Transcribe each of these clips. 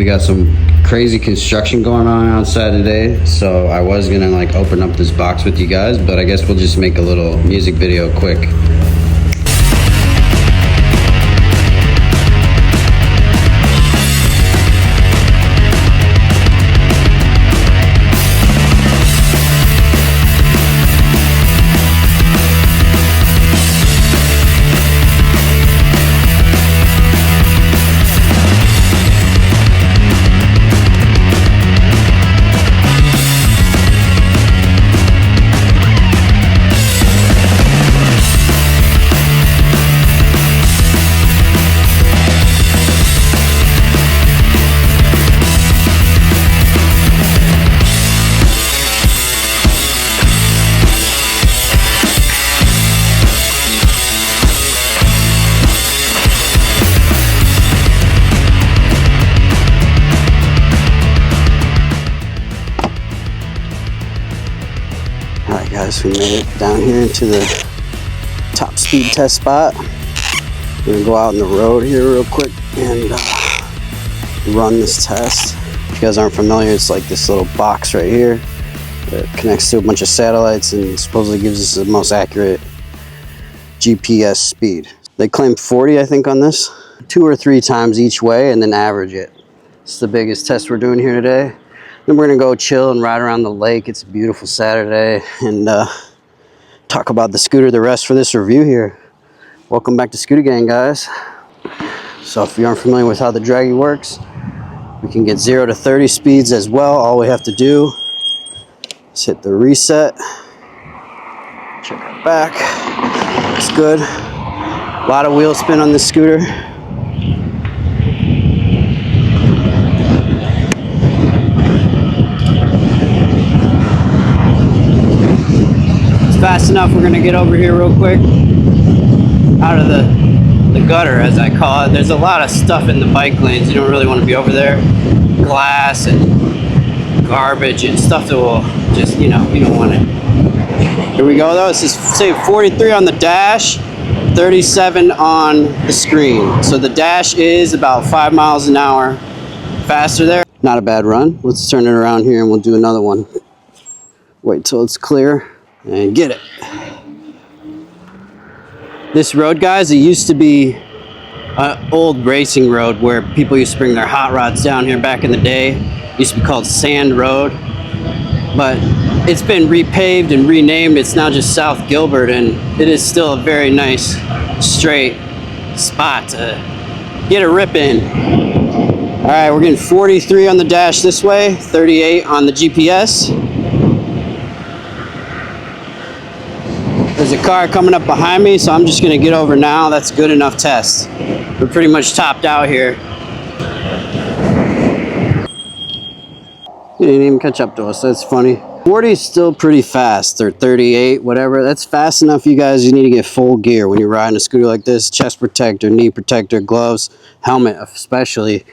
We got some crazy construction going on outside today, so I was gonna like open up this box with you guys, but I guess we'll just make a little music video quick. Alright guys, we made it down here into the top speed test spot. We're gonna go out on the road here real quick and run this test. If you guys aren't familiar, it's like this little box right here that connects to a bunch of satellites and supposedly gives us the most accurate GPS speed. They claim 40, I think, on this. 2 or 3 times each way and then average it. It's the biggest test we're doing here today. Then we're gonna go chill and ride around the lake. It's a beautiful Saturday, and talk about the scooter the rest for this review here. Welcome back to Scooter Gang, guys. So if you aren't familiar with how the Draggy works, we can get 0 to 30 speeds as well. All we have to do is hit the reset. Check our back. Looks good. A lot of wheel spin on this scooter. Fast enough, we're gonna get over here real quick out of the gutter, as I call it. There's a lot of stuff in the bike lanes. You don't really want to be over there. Glass and garbage and stuff that will just, you know, you don't want it. Here we go though. This is say 43 on the dash, 37 on the screen. So the dash is about 5 miles an hour faster there. Not a bad run. Let's turn it around here and we'll do another one. Wait till it's clear. And get it. This road, guys, it used to be an old racing road where people used to bring their hot rods down here back in the day. It used to be called Sand Road, but it's been repaved and renamed. It's now just South Gilbert, and it is still a very nice straight spot to get a rip in. All right, we're getting 43 on the dash this way, 38 on the GPS. There's a car coming up behind me, so I'm just gonna get over now. That's a good enough test. We're pretty much topped out here. He didn't even catch up to us, that's funny. 40 is still pretty fast, or 38, whatever. That's fast enough, you guys. You need to get full gear when you're riding a scooter like this. Chest protector, knee protector, gloves, helmet especially.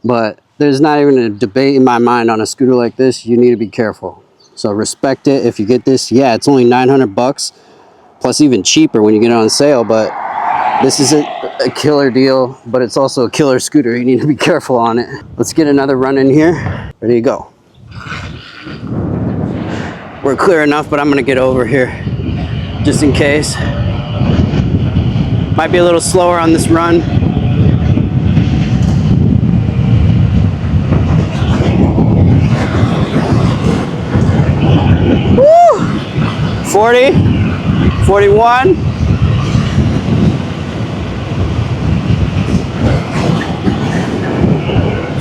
But there's not even a debate in my mind on a scooter like this. You need to be careful. So respect it if you get this. Yeah, it's only 900 bucks. Plus even cheaper when you get it on sale, but this isn't a killer deal, but it's also a killer scooter. You need to be careful on it. Let's get another run in here. Ready to go. We're clear enough, but I'm gonna get over here just in case. Might be a little slower on this run. Woo! 40. 41.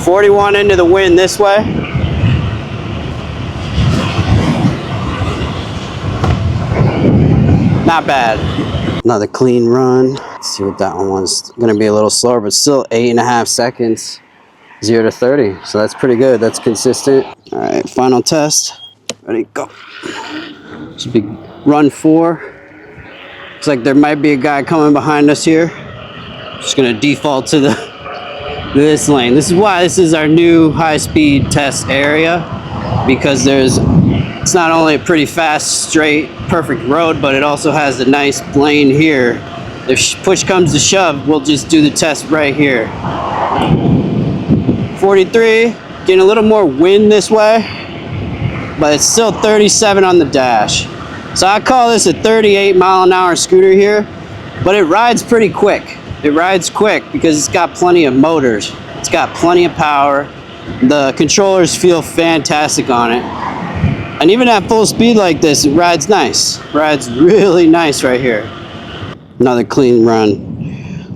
41 into the wind this way. Not bad. Another clean run. Let's see what that one was. Gonna be a little slower, but still 8.5 seconds. 0 to 30. So that's pretty good. That's consistent. All right, final test. Ready, go. Should be run 4. Looks like there might be a guy coming behind us here. Just gonna default to this lane. This is why this is our new high-speed test area, because it's not only a pretty fast, straight, perfect road, but it also has a nice lane here. If push comes to shove, we'll just do the test right here. 43, getting a little more wind this way, but it's still 37 on the dash. So I call this a 38-mile-an-hour scooter here, but it rides pretty quick. It rides quick because it's got plenty of motors. It's got plenty of power. The controllers feel fantastic on it. And even at full speed like this, it rides nice. Rides really nice right here. Another clean run.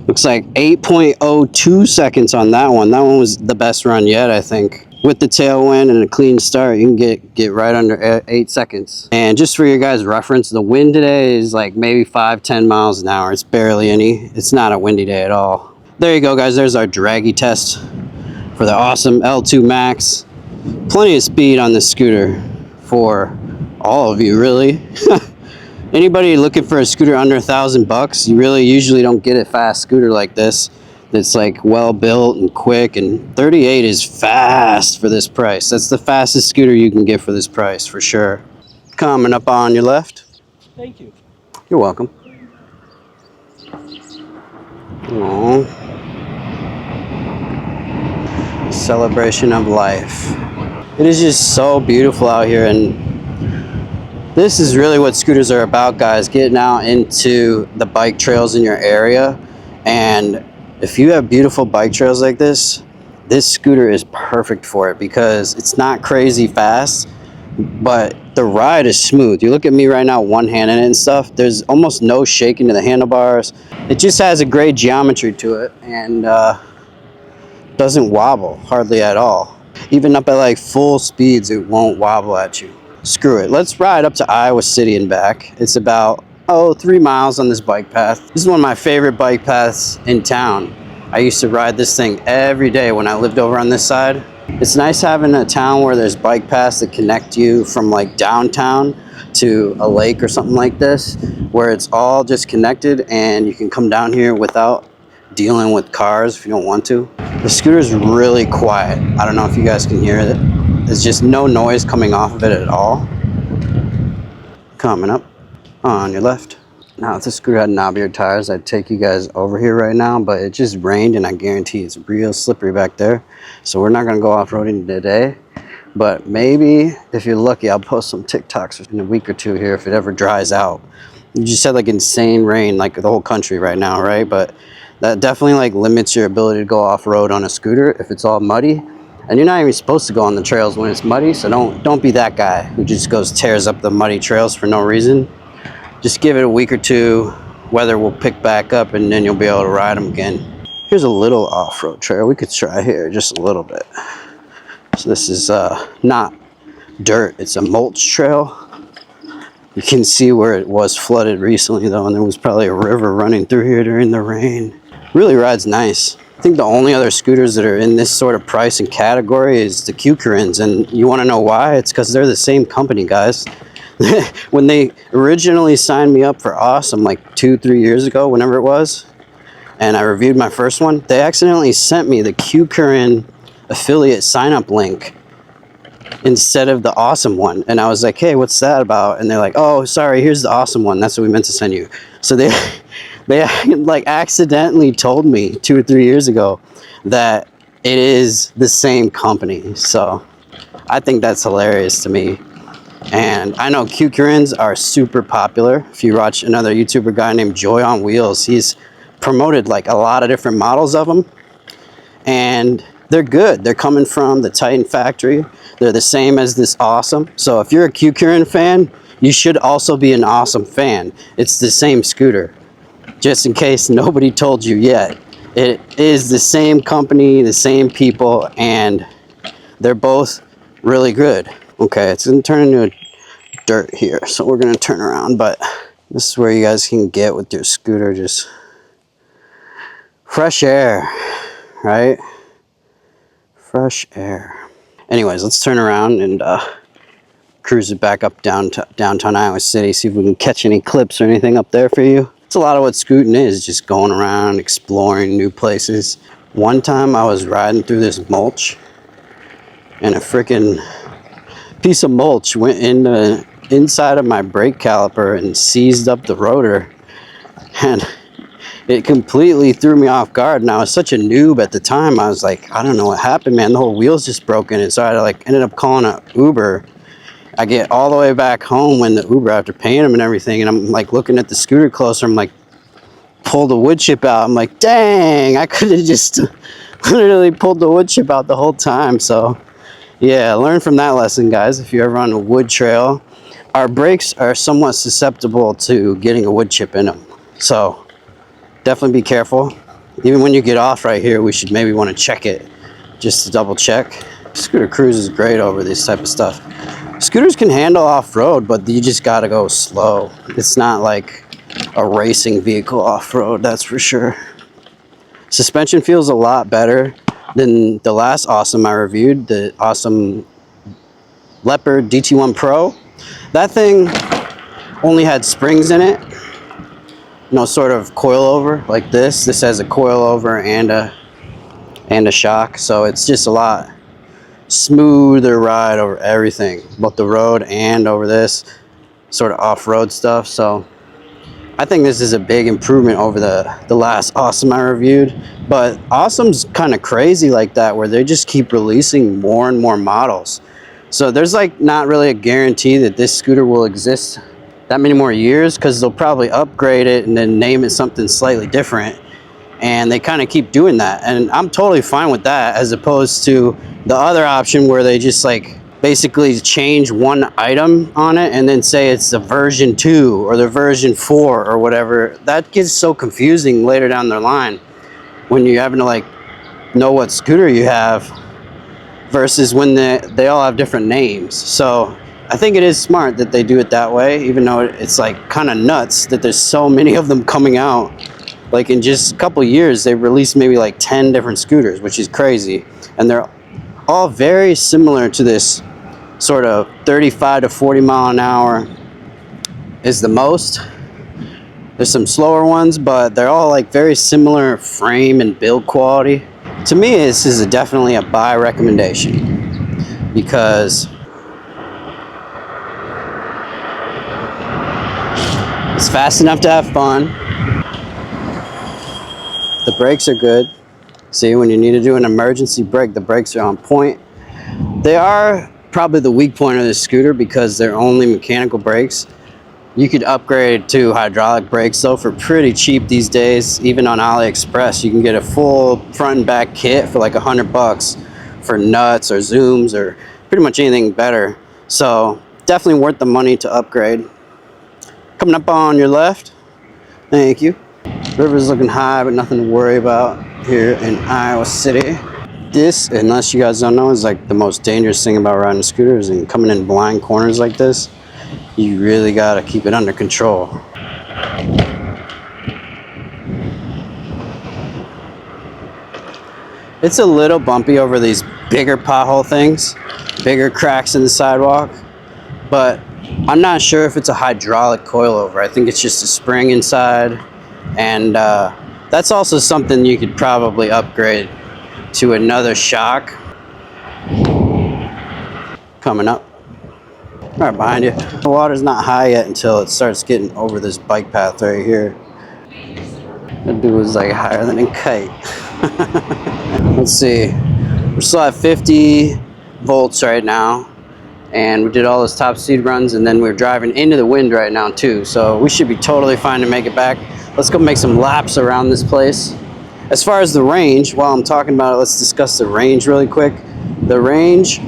Looks like 8.02 seconds on that one. That one was the best run yet, I think. With the tailwind and a clean start, you can get right under 8 seconds. And just for your guys' reference, the wind today is like maybe 5-10 miles an hour. It's barely any. It's not a windy day at all. There you go, guys. There's our draggy test for the Ausom L2 Max. Plenty of speed on this scooter for all of you, really. Anybody looking for a scooter under $1,000, you really usually don't get a fast scooter like this. It's like well built and quick, and 38 is fast for this price. That's the fastest scooter you can get for this price, for sure. Coming up on your left. Thank you. You're welcome. Aww. Celebration of life. It is just so beautiful out here, and this is really what scooters are about, guys. Getting out into the bike trails in your area. And if you have beautiful bike trails like this scooter is perfect for it because it's not crazy fast, but the ride is smooth. You look at me right now, one-handed and stuff. There's almost no shaking to the handlebars. It just has a great geometry to it, and doesn't wobble hardly at all. Even up at like full speeds, it won't wobble at you. Screw it. Let's ride up to Iowa City and back. It's about 3 miles on this bike path. This is one of my favorite bike paths in town. I used to ride this thing every day when I lived over on this side. It's nice having a town where there's bike paths that connect you from like downtown to a lake or something like this, where it's all just connected and you can come down here without dealing with cars if you don't want to. The scooter's really quiet. I don't know if you guys can hear it. There's just no noise coming off of it at all. Coming up on your left. Now, if this scooter had knobbier tires, I'd take you guys over here right now, but it just rained and I guarantee it's real slippery back there. So we're not gonna go off-roading today, but maybe if you're lucky, I'll post some TikToks in a week or two here if it ever dries out. You just had like insane rain, like the whole country right now, right? But that definitely like limits your ability to go off-road on a scooter if it's all muddy. And you're not even supposed to go on the trails when it's muddy, so don't be that guy who just tears up the muddy trails for no reason. Just give it a week or two, weather will pick back up, and then you'll be able to ride them again. Here's a little off-road trail we could try here, just a little bit. So this is not dirt, it's a mulch trail. You can see where it was flooded recently though, and there was probably a river running through here during the rain. Really rides nice. I think the only other scooters that are in this sort of price and category is the Q-Currents, and you want to know why? It's because they're the same company, guys. When they originally signed me up for Ausom like 2-3 years ago, whenever it was, and I reviewed my first one, they accidentally sent me the Q-Current affiliate sign-up link instead of the Ausom one. And I was like, hey, what's that about? And they're like, oh, sorry, here's the Ausom one. That's what we meant to send you. So they like accidentally told me 2 or 3 years ago that it is the same company. So I think that's hilarious to me. And I know Q-Currents are super popular. If you watch another YouTuber guy named Joy on Wheels, he's promoted like a lot of different models of them. And they're good. They're coming from the Titan factory. They're the same as this Ausom. So if you're a Q-Current fan, you should also be an Ausom fan. It's the same scooter. Just in case nobody told you yet. It is the same company, the same people, and they're both really good. Okay, it's gonna turn into dirt here, so we're gonna turn around, but this is where you guys can get with your scooter, just fresh air, right? Fresh air. Anyways, let's turn around and cruise it back up downtown Iowa City, see if we can catch any clips or anything up there for you. It's a lot of what scooting is, just going around, exploring new places. One time I was riding through this mulch, and a freaking piece of mulch went in the inside of my brake caliper and seized up the rotor, and it completely threw me off guard. And I was such a noob at the time. I was like, I don't know what happened, man. The whole wheel's just broken. And so I like ended up calling an Uber. I get all the way back home when the Uber, after paying him and everything, and I'm like looking at the scooter closer. I'm like, pull the wood chip out. I'm like, dang, I could have just literally pulled the wood chip out the whole time. So yeah, learn from that lesson, guys. If you're ever on a wood trail, our brakes are somewhat susceptible to getting a wood chip in them. So definitely be careful. Even when you get off right here, we should maybe want to check it just to double check. Scooter cruise is great over this type of stuff. Scooters can handle off-road, but you just gotta go slow. It's not like a racing vehicle off-road, that's for sure. Suspension feels a lot better than the last Ausom I reviewed, the Ausom Leopard DT1 Pro. That thing only had springs in it, no sort of coilover like this. This has a coilover and a shock, so it's just a lot smoother ride over everything, both the road and over this sort of off-road stuff. So I think this is a big improvement over the last Ausom I reviewed. But Ausom's kind of crazy like that, where they just keep releasing more and more models. So there's like not really a guarantee that this scooter will exist that many more years, because they'll probably upgrade it and then name it something slightly different. And they kind of keep doing that, and I'm totally fine with that, as opposed to the other option where they just like basically change one item on it and then say it's the version 2 or the version 4 or whatever. That gets so confusing later down the line when you're having to like know what scooter you have, versus when they all have different names. So I think it is smart that they do it that way, even though it's like kind of nuts that there's so many of them coming out. Like in just a couple years, they've released maybe like 10 different scooters, which is crazy. And they're all very similar to this sort of 35 to 40 mile an hour is the most. There's some slower ones, but they're all like very similar frame and build quality. To me, this is definitely a buy recommendation, because it's fast enough to have fun. The brakes are good. See, when you need to do an emergency brake, the brakes are on point. They are probably the weak point of this scooter, because they're only mechanical brakes. You could upgrade to hydraulic brakes though for pretty cheap these days. Even on AliExpress, you can get a full front and back kit for like $100 for nuts or zooms or pretty much anything better. So definitely worth the money to upgrade. Coming up on your left, thank you. River's looking high, but nothing to worry about here in Iowa City. This, unless you guys don't know, is like the most dangerous thing about riding scooters, and coming in blind corners like this, you really gotta keep it under control. It's a little bumpy over these bigger pothole things, bigger cracks in the sidewalk, but I'm not sure if it's a hydraulic coilover. I think it's just a spring inside. And that's also something you could probably upgrade to another shock. Coming up. Right behind you. The water's not high yet until it starts getting over this bike path right here. That dude was like higher than a kite. Let's see. We're still at 50 volts right now. And we did all those top speed runs, and then we're driving into the wind right now too. So we should be totally fine to make it back. Let's go make some laps around this place. As far as the range, while I'm talking about it, let's discuss the range really quick. The range,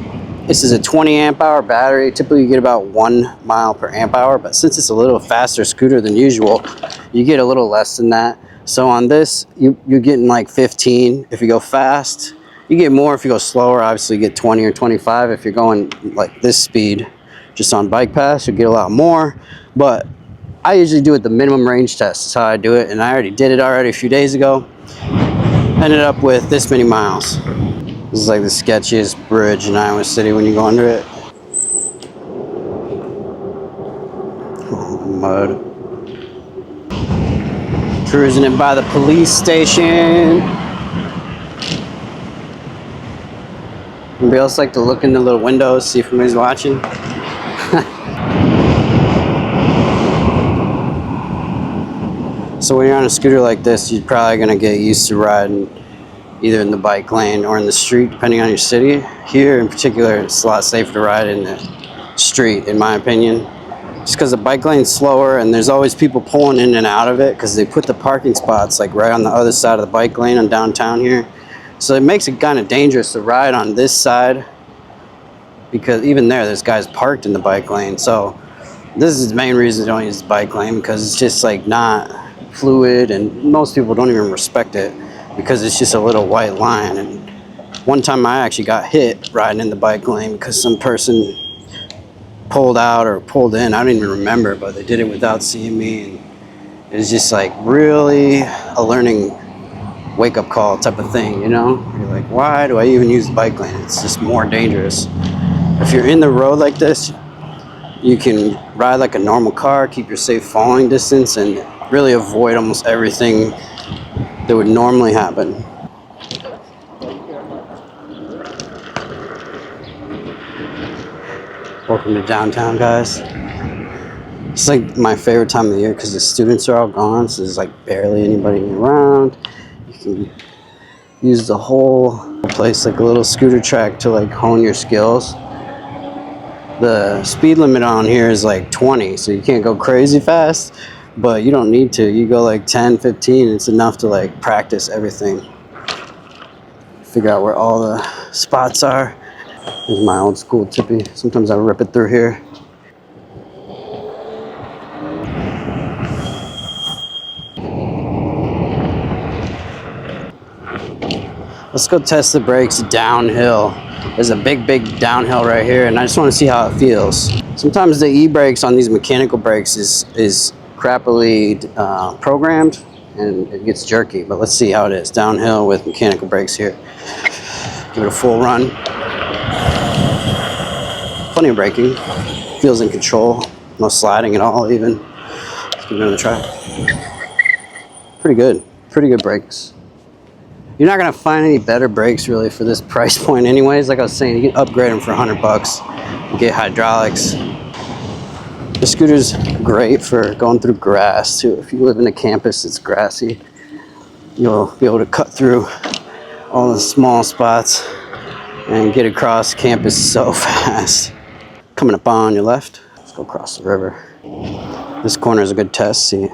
this is a 20 amp hour battery. Typically you get about 1 mile per amp hour, but since it's a little faster scooter than usual, you get a little less than that. So on this, you're getting like 15 if you go fast. You get more if you go slower. Obviously, you get 20 or 25 if you're going like this speed. Just on bike pass, you get a lot more. But I usually do it the minimum range test. That's how I do it, and I already did it a few days ago. Ended up with this many miles. This is like the sketchiest bridge in Iowa City when you go under it. Oh, mud. Cruising it by the police station. Anybody else like to look in the little windows, see if anybody's watching? So when you're on a scooter like this, you're probably gonna get used to riding either in the bike lane or in the street, depending on your city. Here in particular, it's a lot safer to ride in the street, in my opinion. Just because the bike lane's slower and there's always people pulling in and out of it because they put the parking spots like right on the other side of the bike lane on downtown here. So it makes it kind of dangerous to ride on this side because even there's guys parked in the bike lane. So this is the main reason I don't use the bike lane, because it's just like not fluid and most people don't even respect it because it's just a little white line. And one time I actually got hit riding in the bike lane because some person pulled out or pulled in. I don't even remember, but they did it without seeing me. And it was just like really a learning wake-up call type of thing, you know? You're like, why do I even use the bike lane? It's just more dangerous. If you're in the road like this, you can ride like a normal car, keep your safe falling distance, and really avoid almost everything that would normally happen. Welcome to downtown, guys. It's like my favorite time of the year because the students are all gone, so there's like barely anybody around. You can use the whole place like a little scooter track to like hone your skills. The speed limit on here is like 20, so you can't go crazy fast, but you don't need to. You go like 10, 15, it's enough to like practice everything. Figure out where all the spots are. This is my old school tippy. Sometimes I rip it through here. Let's go test the brakes downhill. There's a big downhill right here, and I just want to see how it feels. Sometimes the e-brakes on these mechanical brakes is crappily programmed, and it gets jerky, but let's see how it is downhill with mechanical brakes here. Give it a full run. Plenty of braking. Feels in control. No sliding at all even. Let's give it another try. Pretty good. Pretty good brakes. You're not gonna find any better brakes really for this price point anyways. Like I was saying, you can upgrade them for $100 and get hydraulics. The scooter's great for going through grass too. If you live in a campus that's grassy, you'll be able to cut through all the small spots and get across campus so fast. Coming up on your left, let's go across the river. This corner is a good test. See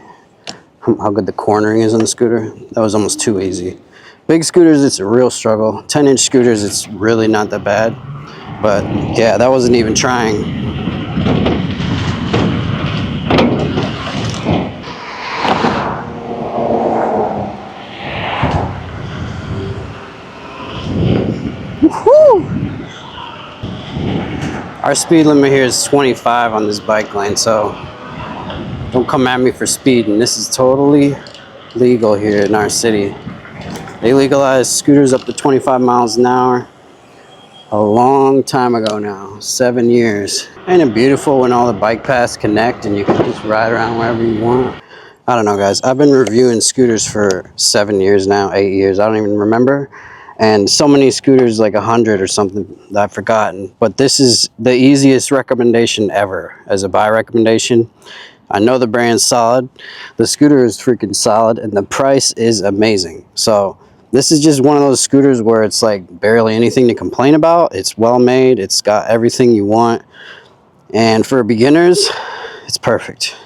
how good the cornering is on the scooter. That was almost too easy. Big scooters, it's a real struggle. 10-inch scooters, it's really not that bad. But yeah, that wasn't even trying. Woohoo! Our speed limit here is 25 on this bike lane, so don't come at me for speeding. This is totally legal here in our city. They legalized scooters up to 25 miles an hour a long time ago now, 7 years. Ain't it beautiful when all the bike paths connect and you can just ride around wherever you want? I don't know, guys. I've been reviewing scooters for 7 years now, 8 years. I don't even remember. And so many scooters, like 100 or something, that I've forgotten. But this is the easiest recommendation ever as a buy recommendation. I know the brand's solid. The scooter is freaking solid, and the price is amazing. So this is just one of those scooters where it's like barely anything to complain about. It's well made. It's got everything you want. And for beginners, it's perfect.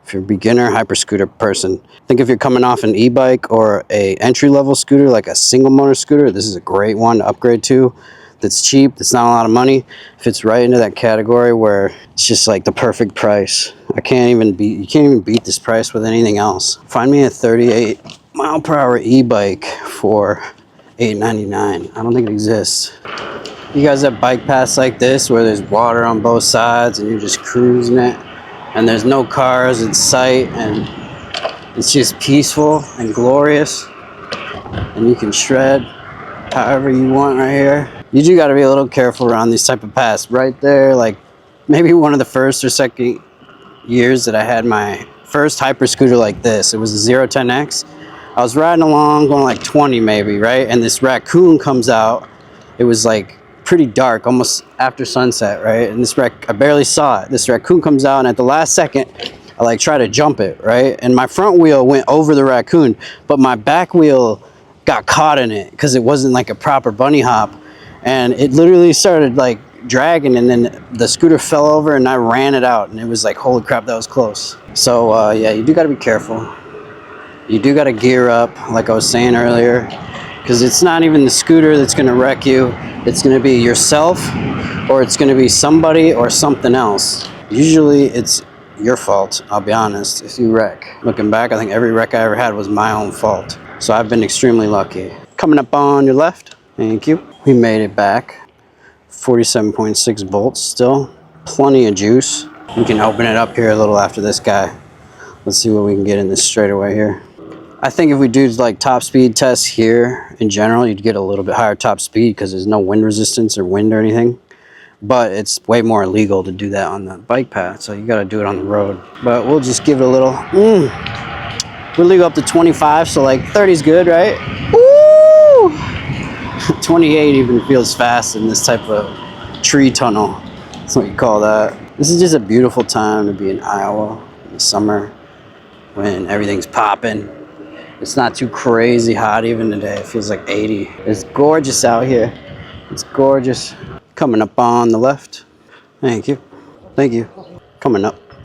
If you're a beginner hyper scooter person, I think if you're coming off an e-bike or a entry-level scooter, like a single motor scooter, this is a great one to upgrade to. That's cheap, that's not a lot of money, fits right into that category where it's just like the perfect price. You can't even beat this price with anything else. Find me a 38 mile per hour e-bike for $8.99. I don't think it exists. You guys have bike paths like this where there's water on both sides and you're just cruising it, and there's no cars in sight, and it's just peaceful and glorious, and you can shred however you want right here. You do got to be a little careful around these type of paths. Right there, like maybe one of the first or second years that I had my first hyper scooter like this, it was a 010X. I was riding along going like 20 maybe, right? And this raccoon comes out. It was like pretty dark, almost after sunset, right? And I barely saw it. This raccoon comes out, and at the last second, I like try to jump it, right? And my front wheel went over the raccoon, but my back wheel got caught in it because it wasn't like a proper bunny hop. And it literally started like dragging, and then the scooter fell over and I ran it out, and it was like, holy crap, that was close. So yeah, you do got to be careful. You do got to gear up, like I was saying earlier, because it's not even the scooter that's going to wreck you. It's going to be yourself, or it's going to be somebody or something else. Usually it's your fault, I'll be honest, if you wreck. Looking back, I think every wreck I ever had was my own fault. So I've been extremely lucky. Coming up on your left. Thank you. We made it back. 47.6 volts still. Plenty of juice. We can open it up here a little after this guy. Let's see what we can get in this straightaway here. I think if we do like top speed tests here in general, you'd get a little bit higher top speed because there's no wind resistance or wind or anything. But it's way more illegal to do that on the bike path, so you got to do it on the road. But we'll just give it a little. We'll legal up to 25, so like 30 is good, right? Woo! 28 even feels fast in this type of tree tunnel. That's what you call that. This is just a beautiful time to be in Iowa in the summer when everything's popping. It's not too crazy hot even today. It feels like 80. It's gorgeous out here. It's gorgeous. Coming up on the left. Thank you. Thank you. Coming up.